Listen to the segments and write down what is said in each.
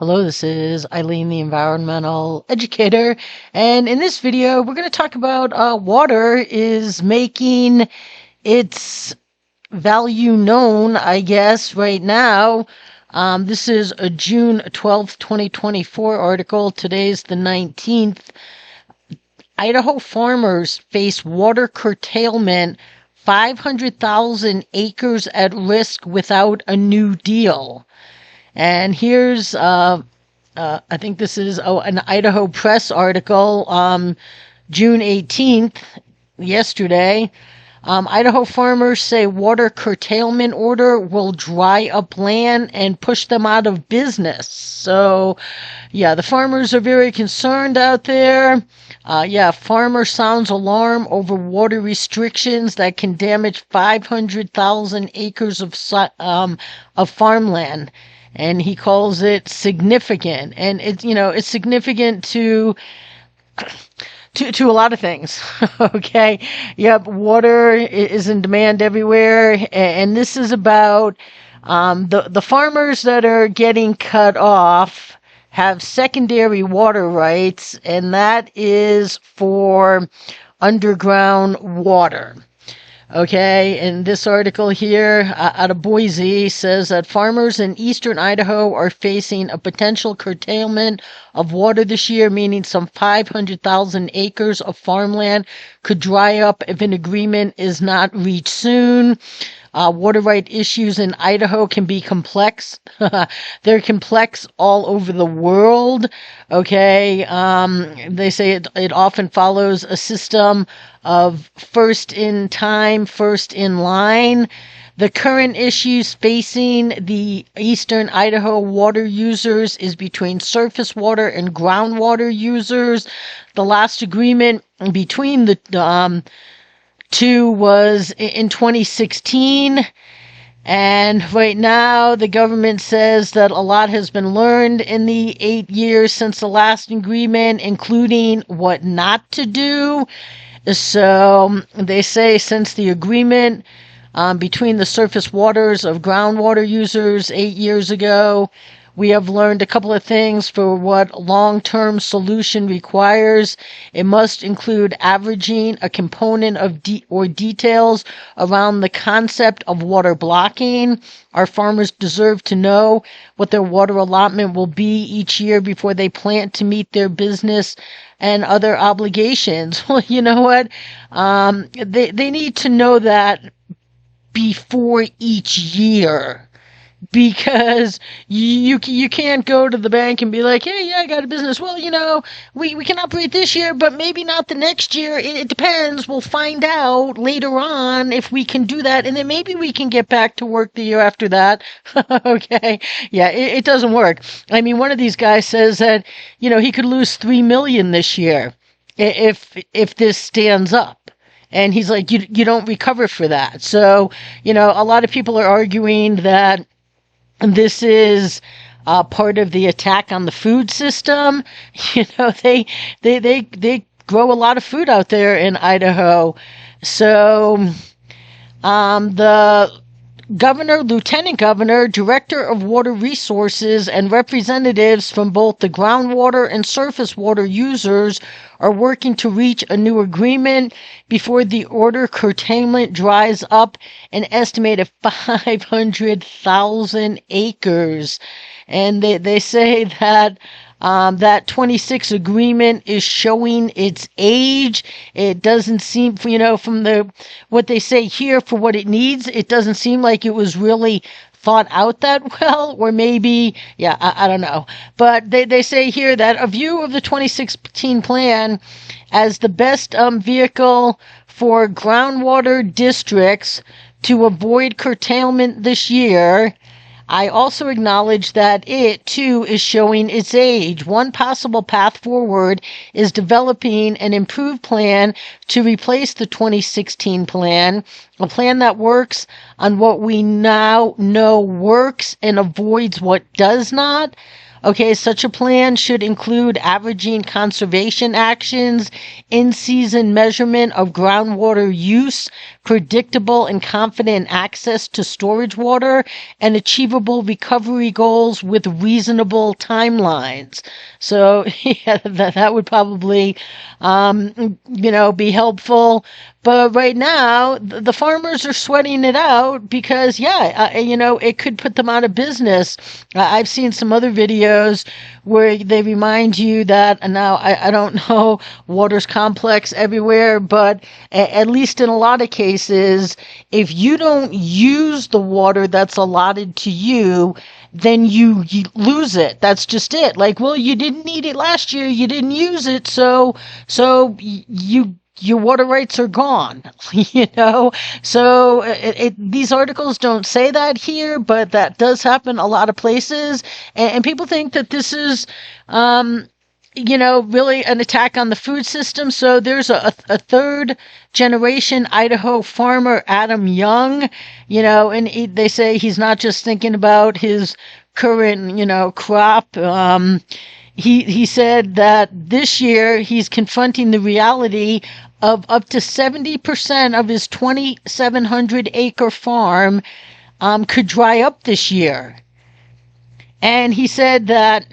Hello, this is Eileen, the environmental educator, and in this video, we're going to talk about water is making its value known, I guess, right now. This is a June 12th, 2024 article. Today's the 19th. Idaho farmers face water curtailment, 500,000 acres at risk without a new deal. And here's, I think this is an Idaho Press article, June 18th, yesterday. Idaho farmers say water curtailment order will dry up land and push them out of business. So, yeah, the farmers are very concerned out there. Farmer sounds alarm over water restrictions that can damage 500,000 acres of farmland. And he calls it significant. And it's significant to a lot of things. Okay. Yep. Water is in demand everywhere. And this is about, the farmers that are getting cut off have secondary water rights, and that is for underground water. Okay, and this article here out of Boise says that farmers in eastern Idaho are facing a potential curtailment of water this year, meaning some 500,000 acres of farmland could dry up if an agreement is not reached soon. Water right issues in Idaho can be complex. They're complex all over the world. Okay. They say it often follows a system of first in time, first in line. The current issues facing the eastern Idaho water users is between surface water and groundwater users. The last agreement between the two was in 2016, and right now the government says that a lot has been learned in the 8 years since the last agreement, including what not to do. So they say since the agreement between the surface waters of groundwater users 8 years ago, we have learned a couple of things for what long-term solution requires. It must include averaging a component of details around the concept of water blocking. Our farmers deserve to know what their water allotment will be each year before they plant to meet their business and other obligations. Well, you know what? They need to know that before each year. Because you can't go to the bank and be like, hey, yeah, I got a business. Well, we can operate this year, but maybe not the next year. It depends. We'll find out later on if we can do that. And then maybe we can get back to work the year after that. Okay. Yeah, it doesn't work. I mean, one of these guys says that, he could lose $3 million this year if this stands up. And he's like, you don't recover for that. So, a lot of people are arguing that this is part of the attack on the food system. They grow a lot of food out there in Idaho. So the governor, lieutenant governor, director of water resources, and representatives from both the groundwater and surface water users are working to reach a new agreement before the order curtailment dries up an estimated 500,000 acres. And they say that that 26 agreement is showing its age. It doesn't seem, from what they say here for what it needs, it doesn't seem like it was really thought out that well, or maybe, I don't know. But they say here that a view of the 2016 plan as the best vehicle for groundwater districts to avoid curtailment this year. I also acknowledge that it, too, is showing its age. One possible path forward is developing an improved plan to replace the 2016 plan, a plan that works on what we now know works and avoids what does not. Okay, such a plan should include averaging conservation actions, in-season measurement of groundwater use, predictable and confident access to storage water, and achievable recovery goals with reasonable timelines. So, yeah, that would probably, be helpful. But right now, the farmers are sweating it out because, it could put them out of business. I've seen some other videos where they remind you that, and now I don't know, water's complex everywhere, but at least in a lot of cases, if you don't use the water that's allotted to you, then you lose it. That's just it. Like, well, you didn't need it last year, you didn't use it, so your water rights are gone, So these articles don't say that here, but that does happen a lot of places. And people think that this is, really an attack on the food system. So there's a third generation Idaho farmer, Adam Young, and they say he's not just thinking about his current, crop. He said that this year he's confronting the reality of up to 70% of his 2,700 acre farm could dry up this year. And he said that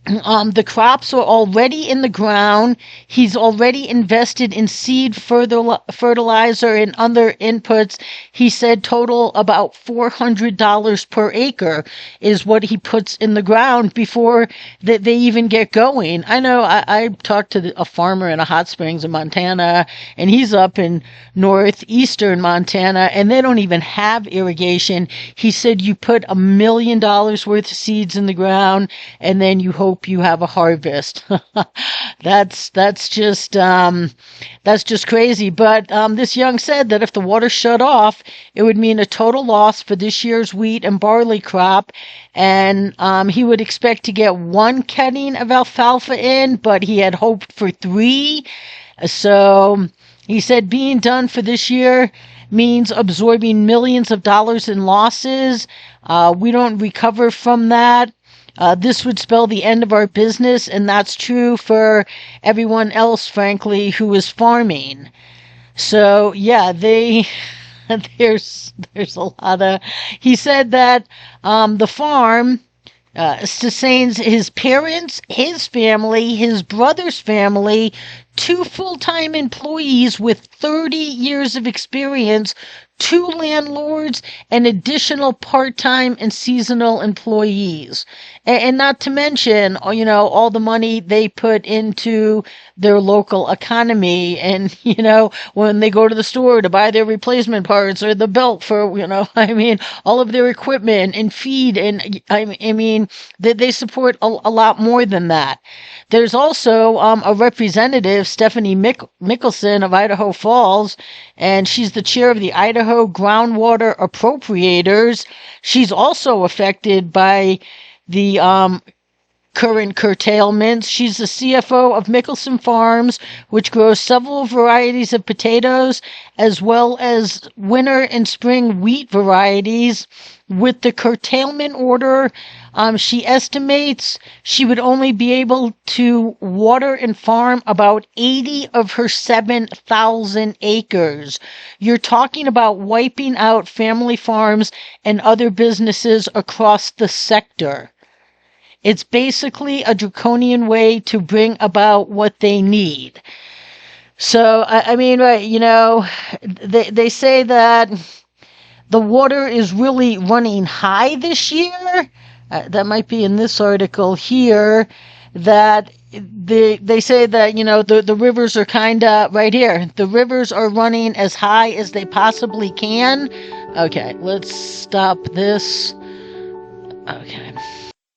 the crops are already in the ground. He's already invested in seed, fertilizer, and other inputs. He said total about $400 per acre is what he puts in the ground before they even get going. I know I talked to a farmer in a hot springs in Montana, and he's up in northeastern Montana, and they don't even have irrigation. He said you put $1 million worth of seeds in the ground, and then you hope you have a harvest. That's just crazy. But this Young said that if the water shut off, it would mean a total loss for this year's wheat and barley crop. And he would expect to get 1 cutting of alfalfa in, but he had hoped for 3. So he said being done for this year means absorbing millions of dollars in losses. We don't recover from that. This would spell the end of our business, and that's true for everyone else, frankly, who is farming. So, yeah, there's a lot of, he said that the farm sustains his parents, his family, his brother's family, 2 full-time employees with 30 years of experience, 2 landlords, and additional part-time and seasonal employees. And not to mention, all the money they put into their local economy. And, when they go to the store to buy their replacement parts or the belt for, all of their equipment and feed. And they support a lot more than that. There's also a representative, Stephanie Mickelson of Idaho Falls, and she's the chair of the Idaho Groundwater Appropriators. She's also affected by the current curtailments. She's the CFO of Mickelson Farms, which grows several varieties of potatoes, as well as winter and spring wheat varieties. With the curtailment order, she estimates she would only be able to water and farm about 80 of her 7,000 acres. You're talking about wiping out family farms and other businesses across the sector. It's basically a draconian way to bring about what they need. So, they say that the water is really running high this year. That might be in this article here, that they say that, the rivers are kind of right here. The rivers are running as high as they possibly can. Okay, let's stop this. Okay.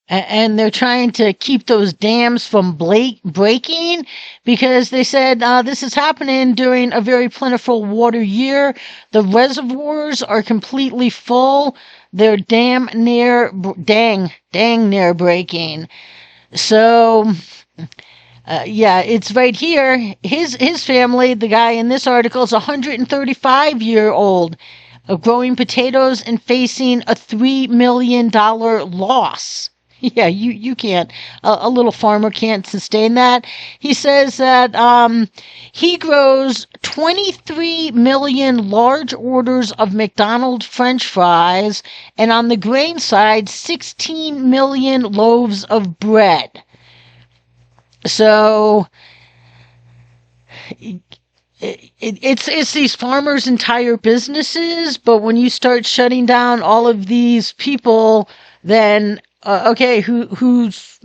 And they're trying to keep those dams from breaking because they said this is happening during a very plentiful water year. The reservoirs are completely full. They're dang near breaking. So, it's right here. His family, the guy in this article, is a 135-year-old growing potatoes and facing a $3 million loss. Yeah, you can't. A little farmer can't sustain that. He says that he grows 23 million large orders of McDonald's French fries, and on the grain side, 16 million loaves of bread. So it's these farmers' entire businesses, but when you start shutting down all of these people, then okay, who's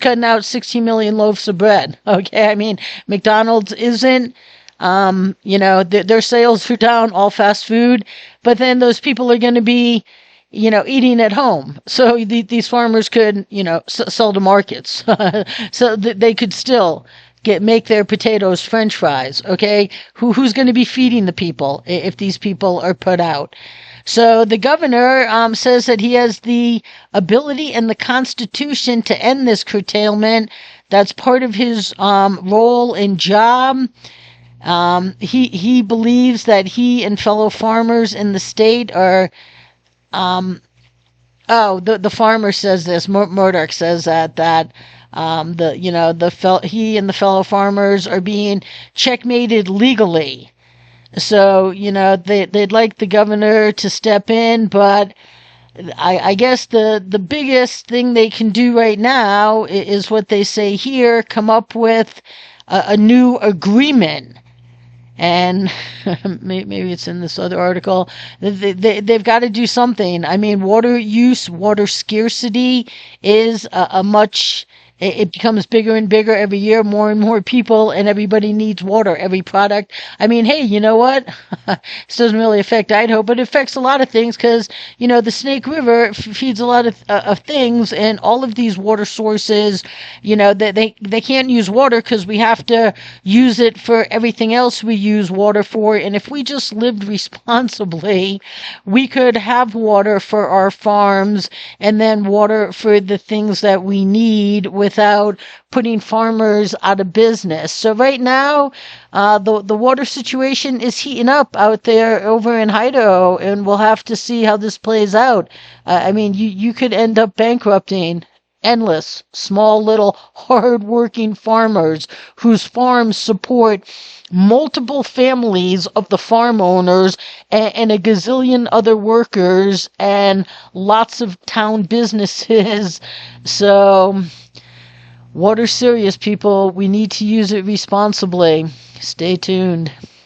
cutting out 16 million loaves of bread? Okay, I mean, McDonald's isn't. Their sales are down, all fast food, but then those people are going to be, eating at home. So these farmers could, sell to markets, so they could still make their potatoes French fries. Okay, who's going to be feeding the people if these people are put out? So the governor says that he has the ability and the Constitution to end this curtailment. That's part of his role and job. He believes that he and fellow farmers in the state are. The farmer says this. Murdoch says that he and the fellow farmers are being checkmated legally. So, they'd like the governor to step in, but I guess the biggest thing they can do right now is what they say here, come up with a new agreement. And maybe it's in this other article. They've got to do something. I mean, water use, water scarcity is a much... It becomes bigger and bigger every year, more and more people, and everybody needs water, every product. I mean, hey, you know what? This doesn't really affect Idaho, but it affects a lot of things because, the Snake River feeds a lot of things, and all of these water sources, they can't use water because we have to use it for everything else we use water for. And if we just lived responsibly, we could have water for our farms and then water for the things that we need without putting farmers out of business. So right now, the water situation is heating up out there over in Idaho, and we'll have to see how this plays out. I mean, you could end up bankrupting endless, small, little, hard-working farmers whose farms support multiple families of the farm owners and a gazillion other workers and lots of town businesses. So... water's serious, people. We need to use it responsibly. Stay tuned.